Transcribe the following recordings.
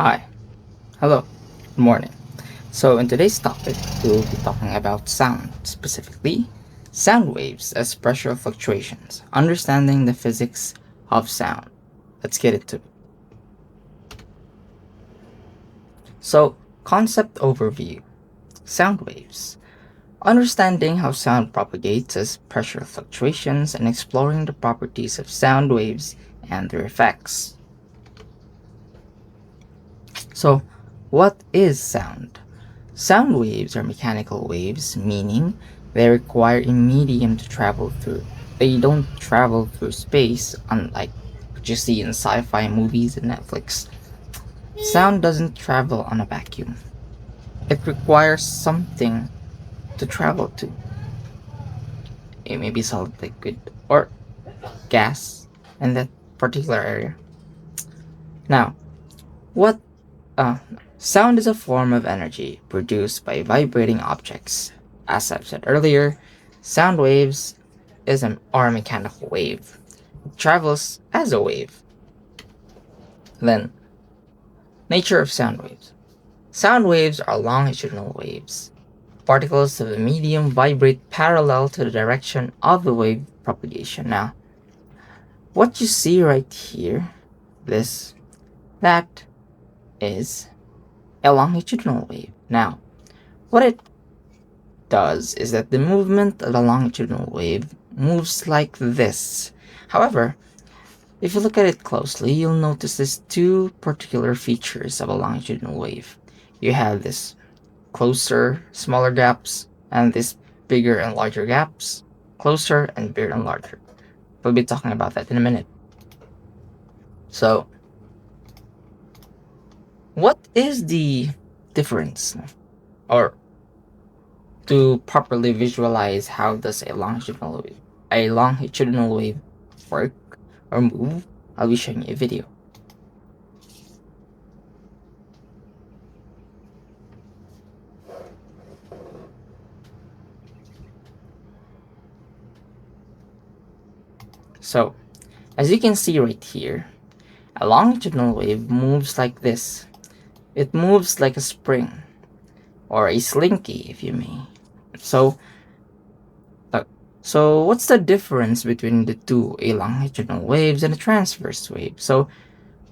Hi, hello, good morning. So, in today's topic, we'll be talking about sound, specifically sound waves as pressure fluctuations, understanding the physics of sound. Let's get into it. So, concept overview sound waves. Understanding how sound propagates as pressure fluctuations and exploring the properties of sound waves and their effects. So, what is sound? Sound waves are mechanical waves, meaning they require a medium to travel through. They don't travel through space, unlike what you see in sci fi movies and Netflix. Sound doesn't travel on a vacuum, it requires something to travel to. It may be solid, liquid, or gas in that particular area. Now, what sound is a form of energy produced by vibrating objects. As I've said earlier, sound waves are a mechanical wave. It travels as a wave. Then, nature of sound waves. Sound waves are longitudinal waves. Particles of a medium vibrate parallel to the direction of the wave propagation. Now, what you see right here, this, that is a longitudinal wave. Now, what it does is that the movement of the longitudinal wave moves like this. However, if you look at it closely, you'll notice there's two particular features of a longitudinal wave. You have this closer, smaller gaps, and this bigger and larger gaps, closer and bigger and larger. We'll be talking about that in a minute. So, what is the difference? Or to properly visualize how does a longitudinal wave work or move, I'll be showing you a video. So, as you can see right here, a longitudinal wave moves like this. It moves like a spring, or a slinky, if you may. So, uh, so what's the difference between the two, a longitudinal waves and a transverse wave? So,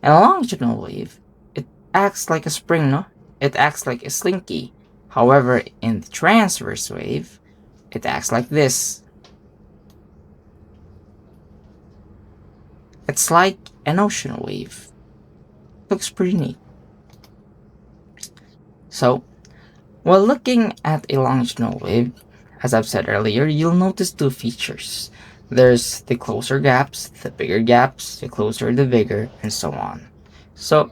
a longitudinal wave, it acts like a spring, no? It acts like a slinky. However, in the transverse wave, it acts like this. It's like an ocean wave. Looks pretty neat. So, while looking at a longitudinal wave, as I've said earlier, you'll notice two features. There's the closer gaps, the bigger gaps, the closer, the bigger, and so on. So,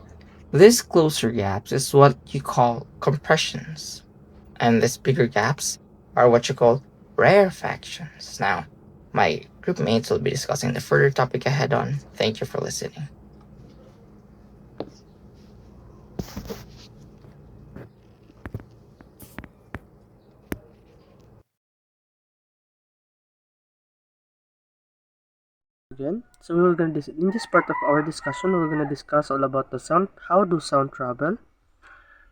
these closer gaps is what you call compressions, and these bigger gaps are what you call rarefactions. Now, my group mates will be discussing the further topic ahead on. Thank you for listening. Again. So we're gonna in this part of our discussion, we're gonna discuss all about the sound, how do sound travel,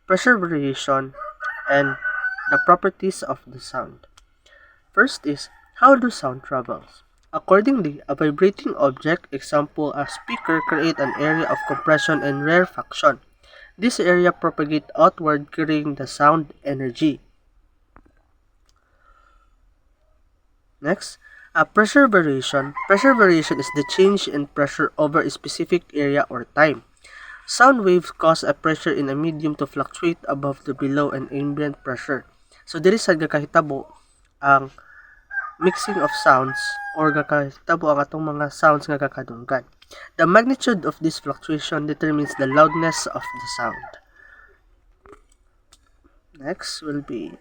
pressure variation, and the properties of the sound. First is how do sound travels? Accordingly, a vibrating object, example a speaker, create an area of compression and rarefaction. This area propagate outward, carrying the sound energy. Next, a pressure variation. Pressure variation is the change in pressure over a specific area or time. Sound waves cause a pressure in a medium to fluctuate above the below an ambient pressure. So diri sa gakahitabo ang mixing of sounds or gakahitabo ang atong mga sounds nga kakadunggan. The magnitude of this fluctuation determines the loudness of the sound. Next will be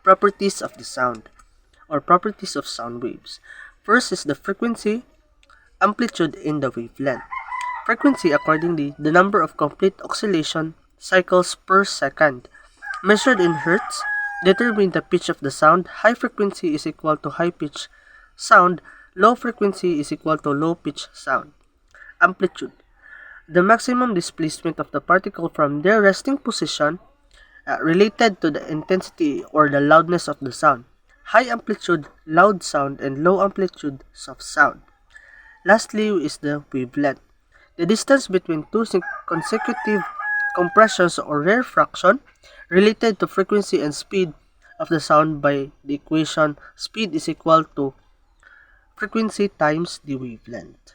properties of the sound or properties of sound waves. First is the frequency, amplitude, in the wavelength. Frequency, accordingly, the number of complete oscillation cycles per second. Measured in hertz, determine the pitch of the sound. High frequency is equal to high pitch sound. Low frequency is equal to low pitch sound. Amplitude. The maximum displacement of the particle from their resting position related to the intensity or the loudness of the sound. High amplitude, loud sound, and low amplitude, soft sound. Lastly is the wavelength. The distance between two consecutive compressions or rarefaction related to frequency and speed of the sound by the equation speed is equal to frequency times the wavelength.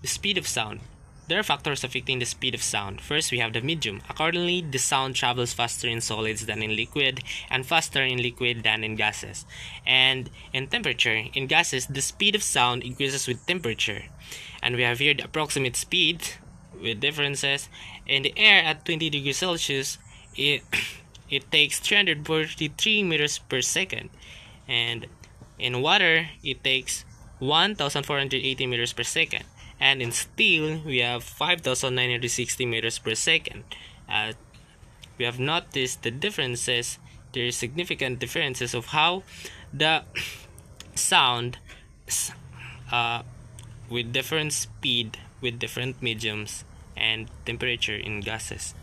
The speed of sound. There are factors affecting the speed of sound. First, we have the medium. Accordingly, the sound travels faster in solids than in liquid, and faster in liquid than in gases. And in temperature, in gases, the speed of sound increases with temperature. And we have here the approximate speed with differences. In the air at 20 degrees Celsius, it, it takes 343 meters per second. And in water, it takes 1,480 meters per second. And in steel, we have 5,960 meters per second. We have noticed the differences. There are significant differences of how the sound uh, with different speed, with different mediums, and temperature in gases.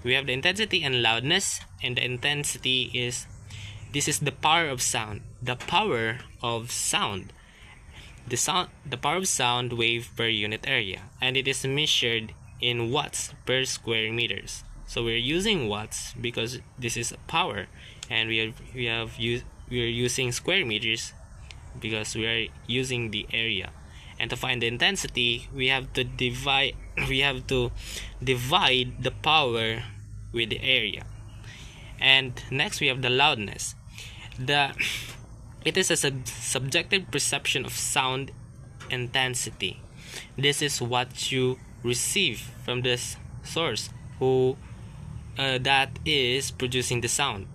We have the intensity and loudness, and the intensity is this is the power of sound. The power of sound. The power of sound wave per unit area, and it is measured in watts per square meters. So we're using watts because this is power, and we are using square meters because we are using the area. And to find the intensity, we have to divide the power with the area. And next we have the loudness. The It is a subjective perception of sound intensity. This is what you receive from this source who that is producing the sound.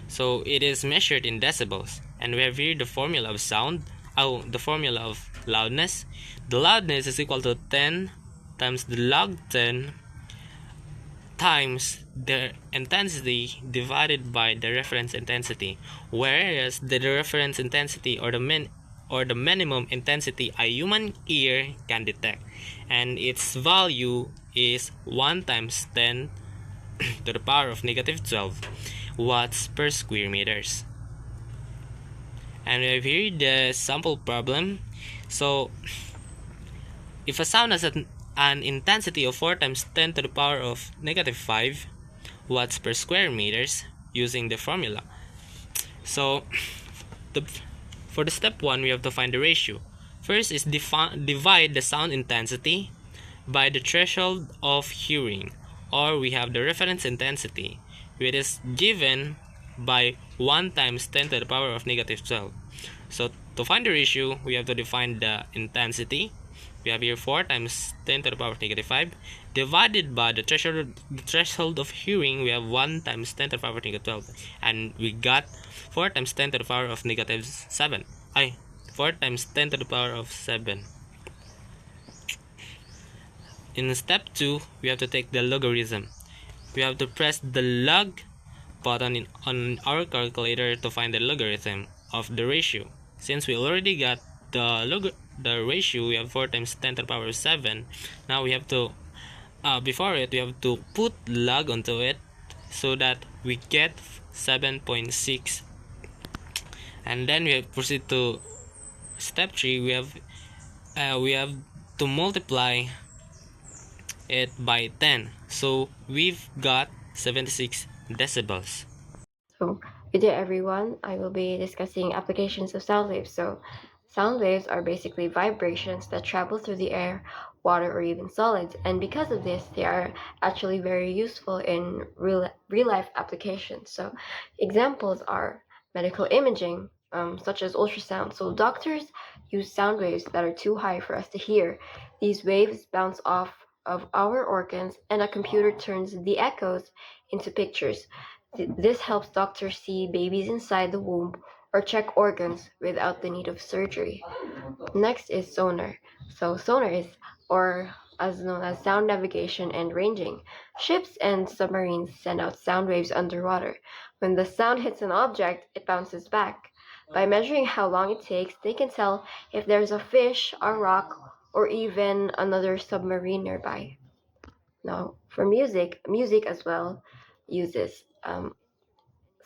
So it is measured in decibels, and we have here the formula of sound. Oh, the formula of loudness. The loudness is equal to 10 times the log 10 times the intensity divided by the reference intensity, whereas the reference intensity or the minimum intensity a human ear can detect, and its value is 1 times 10 to the power of negative 12 watts per square meters. And we have here the sample problem. So if a sound has an intensity of 4 times 10 to the power of negative 5 watts per square meters using the formula. So the, for the step 1, we have to find the ratio. First is divide the sound intensity by the threshold of hearing, or we have the reference intensity, which is given by 1 times 10 to the power of negative 12. So to find the ratio, we have to define the intensity. We have here 4 times 10 to the power of negative 5 divided by the threshold of hearing. We have 1 times 10 to the power of negative 12, and we got 4 times 10 to the power of negative 7. 4 times 10 to the power of 7. In step 2, we have to take the logarithm. We have to press the log button on our calculator to find the logarithm of the ratio. Since we already got the ratio, we have 4 times 10 to the power of 7. Now we have to, before it, we have to put log onto it so that we get 7.6. And then we proceed to step 3. We have to multiply it by 10. So we've got 76 decibels. So, good day everyone. I will be discussing applications of sound waves. So, sound waves are basically vibrations that travel through the air, water, or even solids. And because of this, they are actually very useful in real life applications. So, examples are medical imaging, such as ultrasound. So, doctors use sound waves that are too high for us to hear. These waves bounce off of our organs, and a computer turns the echoes into pictures. This helps doctors see babies inside the womb or check organs without the need of surgery. Next is sonar. So sonar is, or as known as sound navigation and ranging. Ships and submarines send out sound waves underwater. When the sound hits an object, it bounces back. By measuring how long it takes, they can tell if there's a fish, a rock, or even another submarine nearby. Now, for music, music as well uses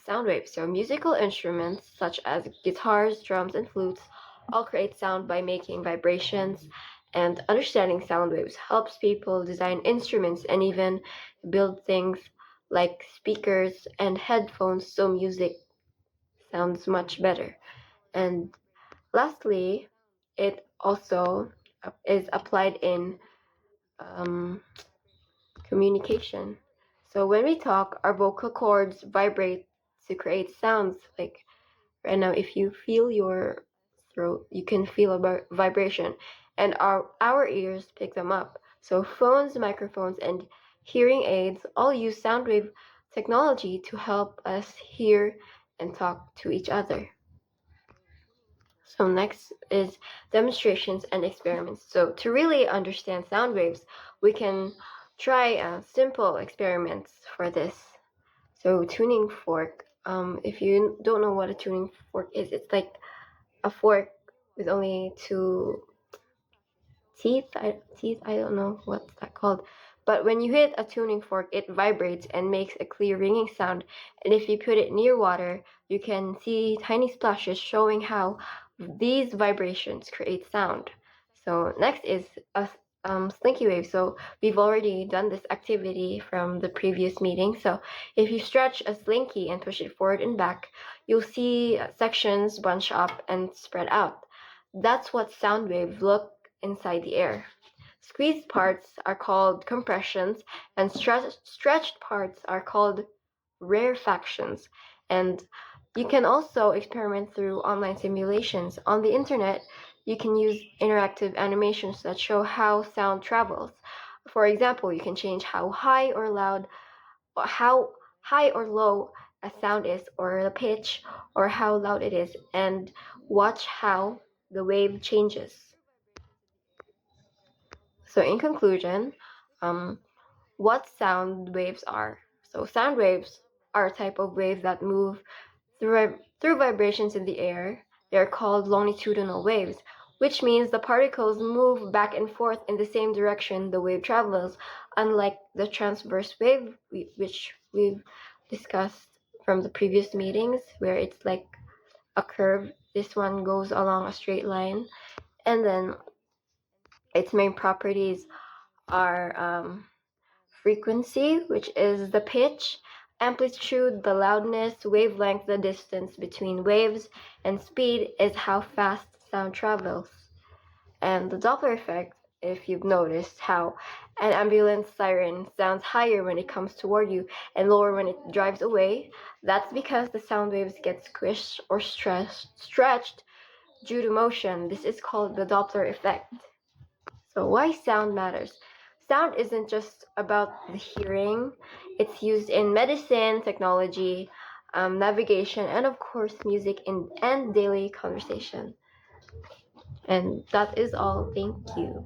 sound waves. So, musical instruments such as guitars, drums, and flutes all create sound by making vibrations, and understanding sound waves helps people design instruments and even build things like speakers and headphones so music sounds much better. And lastly, it also is applied in um, communication. So when we talk, our vocal cords vibrate to create sounds. Like right now, if you feel your throat, you can feel a vibration, and our ears pick them up. So phones, microphones, and hearing aids all use sound wave technology to help us hear and talk to each other. So next is demonstrations and experiments. So to really understand sound waves, we can try simple experiments for this. So tuning fork. If you don't know what a tuning fork is, it's like a fork with only two teeth. I don't know what's that called. But when you hit a tuning fork, it vibrates and makes a clear ringing sound. And if you put it near water, you can see tiny splashes showing how these vibrations create sound. So next is a slinky wave. So we've already done this activity from the previous meeting. So if you stretch a slinky and push it forward and back, you'll see sections bunch up and spread out. That's what sound waves look inside the air. Squeezed parts are called compressions, and stretched parts are called rarefactions. And you can also experiment through online simulations. On the internet, you can use interactive animations that show how sound travels. For example, you can change how high or low a sound is, or the pitch, or how loud it is, and watch how the wave changes. So in conclusion, um, what sound waves are. So sound waves are a type of wave that move through vibrations in the air. They are called longitudinal waves, which means the particles move back and forth in the same direction the wave travels, unlike the transverse wave, which we've discussed from the previous meetings, where it's like a curve. This one goes along a straight line, and then its main properties are frequency, which is the pitch, amplitude, the loudness, wavelength, the distance between waves, and speed is how fast sound travels. And the Doppler effect, if you've noticed how an ambulance siren sounds higher when it comes toward you and lower when it drives away, that's because the sound waves get squished or stretched due to motion. This is called the Doppler effect. So why sound matters? Sound isn't just about the hearing. It's used in medicine, technology, navigation, and of course music and daily conversation. And that is all. Thank you.